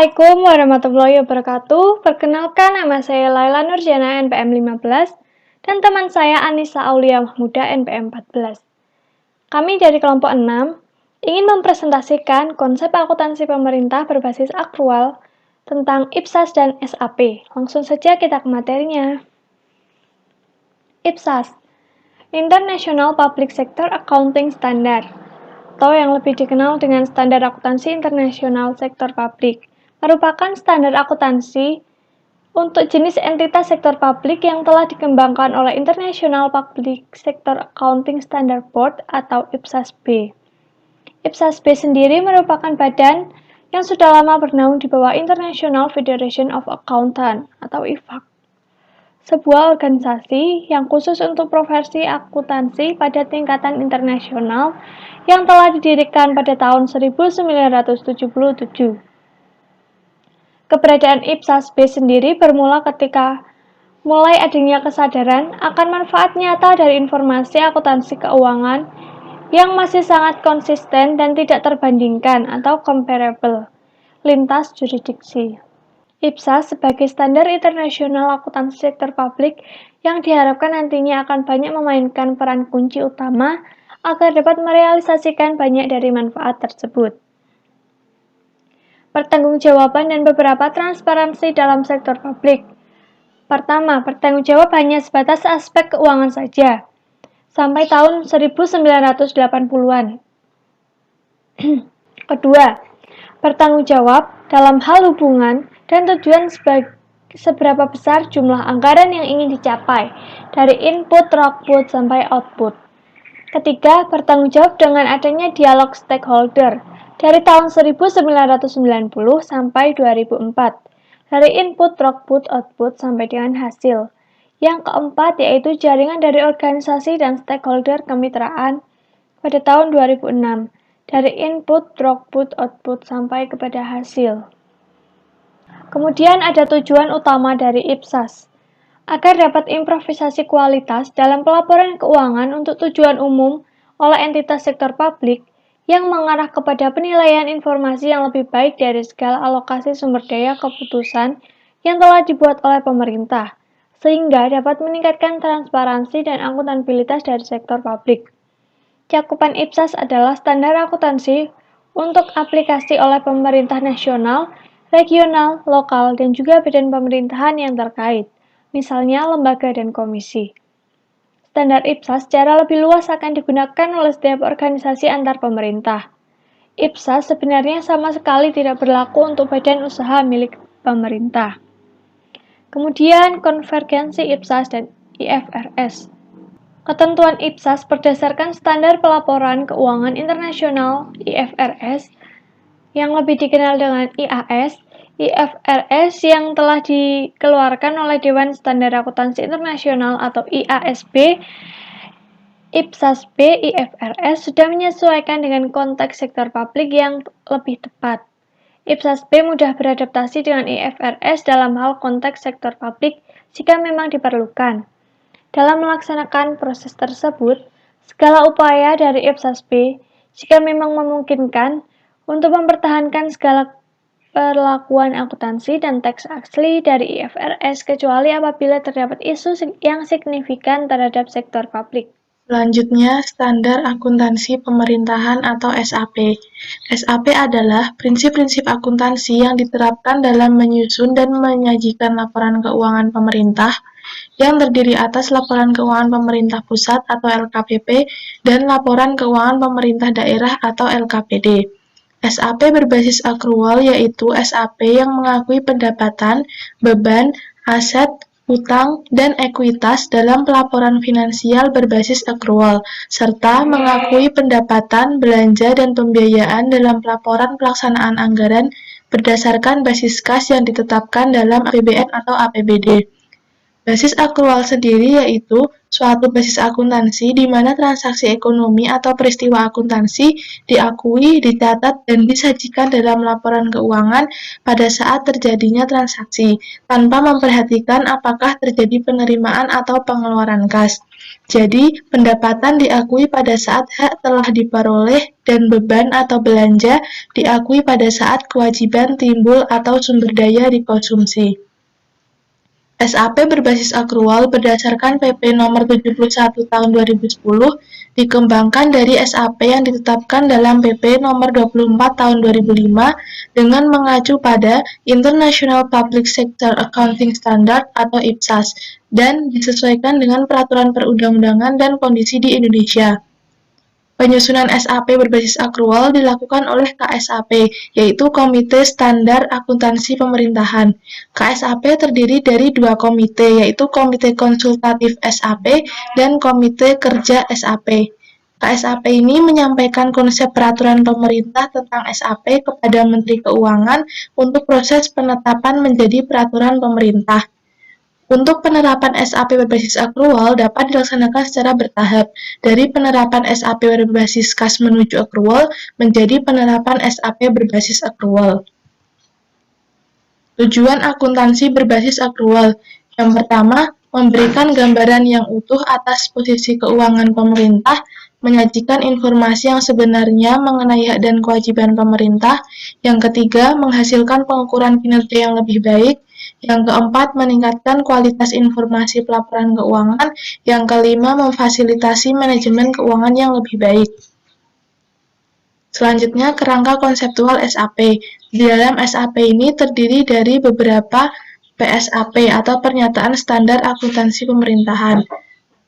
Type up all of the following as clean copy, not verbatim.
Assalamualaikum warahmatullahi wabarakatuh. Perkenalkan, nama saya Laila Nurjana NPM 15 dan teman saya Anissa Aulia Mahmuda NPM 14. Kami dari kelompok 6 ingin mempresentasikan konsep akuntansi pemerintah berbasis akrual tentang IPSAS dan SAP. Langsung saja kita ke materinya. IPSAS, International Public Sector Accounting Standard, atau yang lebih dikenal dengan Standar Akuntansi Internasional Sektor Publik, merupakan standar akuntansi untuk jenis entitas sektor publik yang telah dikembangkan oleh International Public Sector Accounting Standard Board atau IPSAS-B. IPSAS-B sendiri merupakan badan yang sudah lama bernaung di bawah International Federation of Accountants atau IFAC, sebuah organisasi yang khusus untuk profesi akuntansi pada tingkatan internasional yang telah didirikan pada tahun 1977. Keberadaan IPSAS-B sendiri bermula ketika mulai adanya kesadaran akan manfaat nyata dari informasi akuntansi keuangan yang masih sangat konsisten dan tidak terbandingkan atau comparable lintas jurisdiksi. IPSAS sebagai standar internasional akuntansi sektor publik yang diharapkan nantinya akan banyak memainkan peran kunci utama agar dapat merealisasikan banyak dari manfaat tersebut. Pertanggungjawaban dan beberapa transparansi dalam sektor publik. Pertama, pertanggungjawab hanya sebatas aspek keuangan saja, sampai tahun 1980-an. Kedua, bertanggungjawab dalam hal hubungan dan tujuan seberapa besar jumlah anggaran yang ingin dicapai, dari input, output, sampai output. Ketiga, bertanggung jawab dengan adanya dialog stakeholder dari tahun 1990 sampai 2004, dari input, output, sampai dengan hasil. Yang keempat yaitu jaringan dari organisasi dan stakeholder kemitraan pada tahun 2006, dari input, output, sampai kepada hasil. Kemudian ada tujuan utama dari IPSAS, agar dapat improvisasi kualitas dalam pelaporan keuangan untuk tujuan umum oleh entitas sektor publik yang mengarah kepada penilaian informasi yang lebih baik dari segala alokasi sumber daya keputusan yang telah dibuat oleh pemerintah, sehingga dapat meningkatkan transparansi dan akuntabilitas dari sektor publik. Cakupan IPSAS adalah standar akuntansi untuk aplikasi oleh pemerintah nasional, regional, lokal, dan juga badan pemerintahan yang terkait, misalnya lembaga dan komisi. Standar IPSAS secara lebih luas akan digunakan oleh setiap organisasi antar pemerintah. IPSAS sebenarnya sama sekali tidak berlaku untuk badan usaha milik pemerintah. Kemudian, konvergensi IPSAS dan IFRS. Ketentuan IPSAS berdasarkan Standar Pelaporan Keuangan Internasional IFRS, yang lebih dikenal dengan IAS, IFRS yang telah dikeluarkan oleh Dewan Standar Akuntansi Internasional atau IASB, IPSAS-B, IFRS sudah menyesuaikan dengan konteks sektor publik yang lebih tepat. IPSAS-B mudah beradaptasi dengan IFRS dalam hal konteks sektor publik jika memang diperlukan. Dalam melaksanakan proses tersebut, segala upaya dari IPSAS-B jika memang memungkinkan untuk mempertahankan segala perlakuan akuntansi dan teks asli dari IFRS kecuali apabila terdapat isu yang signifikan terhadap sektor publik. Selanjutnya, Standar Akuntansi Pemerintahan atau SAP. SAP adalah prinsip-prinsip akuntansi yang diterapkan dalam menyusun dan menyajikan laporan keuangan pemerintah yang terdiri atas laporan keuangan pemerintah pusat atau LKPP dan laporan keuangan pemerintah daerah atau LKPD. SAP berbasis akrual yaitu SAP yang mengakui pendapatan, beban, aset, utang, dan ekuitas dalam pelaporan finansial berbasis akrual, serta mengakui pendapatan, belanja, dan pembiayaan dalam pelaporan pelaksanaan anggaran berdasarkan basis kas yang ditetapkan dalam APBN atau APBD. Basis akrual sendiri yaitu suatu basis akuntansi di mana transaksi ekonomi atau peristiwa akuntansi diakui, dicatat, dan disajikan dalam laporan keuangan pada saat terjadinya transaksi, tanpa memperhatikan apakah terjadi penerimaan atau pengeluaran kas. Jadi, pendapatan diakui pada saat hak telah diperoleh dan beban atau belanja diakui pada saat kewajiban timbul atau sumber daya dikonsumsi. SAP berbasis akrual berdasarkan PP nomor 71 tahun 2010 dikembangkan dari SAP yang ditetapkan dalam PP nomor 24 tahun 2005 dengan mengacu pada International Public Sector Accounting Standard atau IPSAS dan disesuaikan dengan peraturan perundang-undangan dan kondisi di Indonesia. Penyusunan SAP berbasis akrual dilakukan oleh KSAP, yaitu Komite Standar Akuntansi Pemerintahan. KSAP terdiri dari dua komite, yaitu Komite Konsultatif SAP dan Komite Kerja SAP. KSAP ini menyampaikan konsep peraturan pemerintah tentang SAP kepada Menteri Keuangan untuk proses penetapan menjadi peraturan pemerintah. Untuk penerapan SAP berbasis akrual dapat dilaksanakan secara bertahap, dari penerapan SAP berbasis kas menuju akrual menjadi penerapan SAP berbasis akrual. Tujuan akuntansi berbasis akrual. Yang pertama, memberikan gambaran yang utuh atas posisi keuangan pemerintah, menyajikan informasi yang sebenarnya mengenai hak dan kewajiban pemerintah. Yang ketiga, menghasilkan pengukuran kinerja yang lebih baik. Yang keempat, meningkatkan kualitas informasi pelaporan keuangan. Yang kelima, memfasilitasi manajemen keuangan yang lebih baik. Selanjutnya, kerangka konseptual SAP. Di dalam SAP ini terdiri dari beberapa PSAP atau Pernyataan Standar Akuntansi Pemerintahan.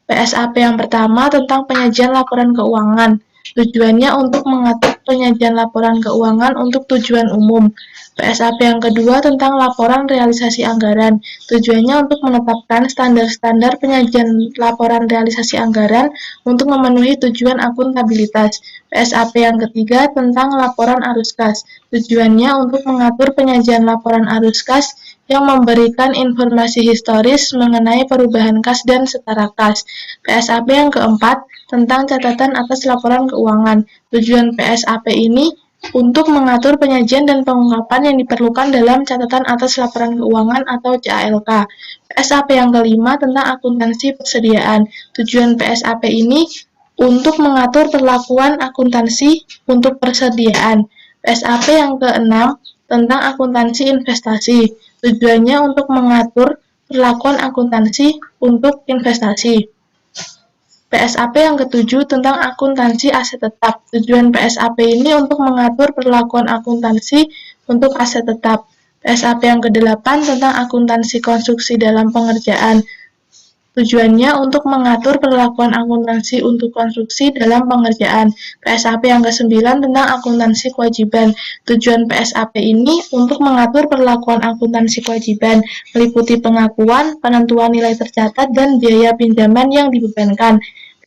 PSAP yang pertama tentang penyajian laporan keuangan. Tujuannya untuk mengatur penyajian laporan keuangan untuk tujuan umum. PSAP yang kedua tentang laporan realisasi anggaran. Tujuannya untuk menetapkan standar-standar penyajian laporan realisasi anggaran untuk memenuhi tujuan akuntabilitas. PSAP yang ketiga tentang laporan arus kas. Tujuannya untuk mengatur penyajian laporan arus kas yang memberikan informasi historis mengenai perubahan kas dan setara kas. PSAP yang keempat tentang catatan atas laporan keuangan. Tujuan PSAP ini untuk mengatur penyajian dan pengungkapan yang diperlukan dalam catatan atas laporan keuangan atau CALK. PSAP yang kelima tentang akuntansi persediaan. Tujuan PSAP ini untuk mengatur perlakuan akuntansi untuk persediaan. PSAP yang keenam tentang akuntansi investasi. Tujuannya untuk mengatur perlakuan akuntansi untuk investasi. PSAP yang ketujuh tentang akuntansi aset tetap. Tujuan PSAP ini untuk mengatur perlakuan akuntansi untuk aset tetap. PSAP yang kedelapan tentang akuntansi konstruksi dalam pengerjaan. Tujuannya untuk mengatur perlakuan akuntansi untuk konstruksi dalam pengerjaan. PSAP yang ke-9 tentang akuntansi kewajiban. Tujuan PSAP ini untuk mengatur perlakuan akuntansi kewajiban, meliputi pengakuan, penentuan nilai tercatat, dan biaya pinjaman yang dibebankan.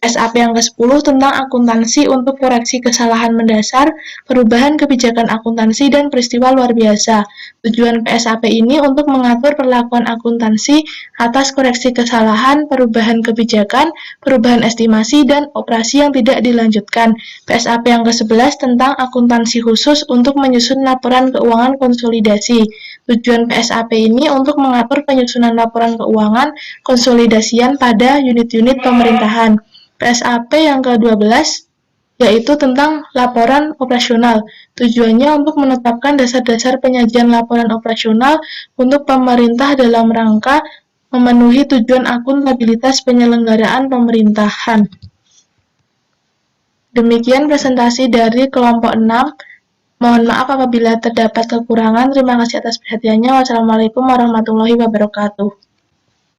PSAP yang ke-10 tentang akuntansi untuk koreksi kesalahan mendasar, perubahan kebijakan akuntansi, dan peristiwa luar biasa. Tujuan PSAP ini untuk mengatur perlakuan akuntansi atas koreksi kesalahan, perubahan kebijakan, perubahan estimasi, dan operasi yang tidak dilanjutkan. PSAP yang ke-11 tentang akuntansi khusus untuk menyusun laporan keuangan konsolidasi. Tujuan PSAP ini untuk mengatur penyusunan laporan keuangan konsolidasian pada unit-unit pemerintahan. PSAP yang ke-12 yaitu tentang laporan operasional. Tujuannya untuk menetapkan dasar-dasar penyajian laporan operasional untuk pemerintah dalam rangka memenuhi tujuan akuntabilitas penyelenggaraan pemerintahan. Demikian presentasi dari kelompok 6. Mohon maaf apabila terdapat kekurangan. Terima kasih atas perhatiannya. Wassalamualaikum warahmatullahi wabarakatuh.